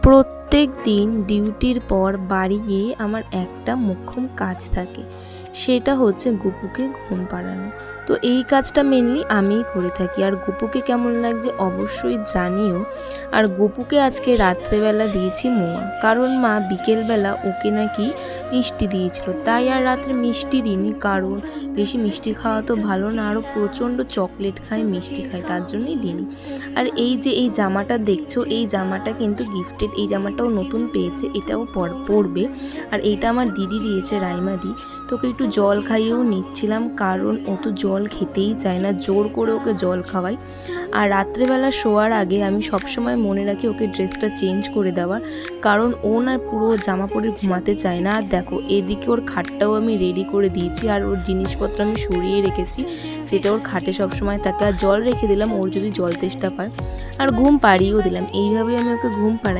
প্রত্যেক দিন ডিউটির পর বাড়ি গিয়ে আমার একটা মোক্ষম কাজ থাকে, সেটা হচ্ছে গুপুকে ঘুম পাড়ানো। তো এই কাজটা মেনলি আমিই করে থাকি। আর গুপুকে কেমন লাগছে অবশ্যই জানিও। আর গুপুকে আজকে রাত্রেবেলা দিয়েছি মোয়া, কারণ মা বিকেলবেলা ওকে নাকি মিষ্টি দিয়েছিল, তাই আর রাত্রে মিষ্টি দিইনি, কারণ বেশি মিষ্টি খাওয়া তো ভালো না, আরও প্রচণ্ড চকলেট খায়, মিষ্টি খায়, তার জন্যই দিইনি। আর এই যে এই জামাটা দেখছো, এই জামাটা কিন্তু গিফটেড, এই জামাটাও নতুন পেয়েছে, এটাও পরবে। আর এইটা আমার দিদি দিয়েছে, রাইমা দি। তোকে একটু জল খাইয়েও নিচ্ছিলাম, কারণ ও তো জল খেতেই চায় না, জোর করে ওকে জল খাওয়াই। আর রাত্রেবেলা শোয়ার আগে আমি সবসময় মনে রাখি ওকে ড্রেসটা চেঞ্জ করে দেওয়ার, কারণ ও না পুরো জামা পরে ঘুমাতে চায় না। আর দেখো এদিকে ওর খাটটাও আমি রেডি করে দিয়েছি, আর ওর জিনিসপত্র আমি সরিয়ে রেখেছি, যেটা ওর খাটে সবসময় থাকে। আর জল রেখে দিলাম, ওর যদি জল তেষ্টা পায়, আর ঘুম পাড়িয়েও দিলাম। এইভাবেই আমি ওকে ঘুম পাড়াই।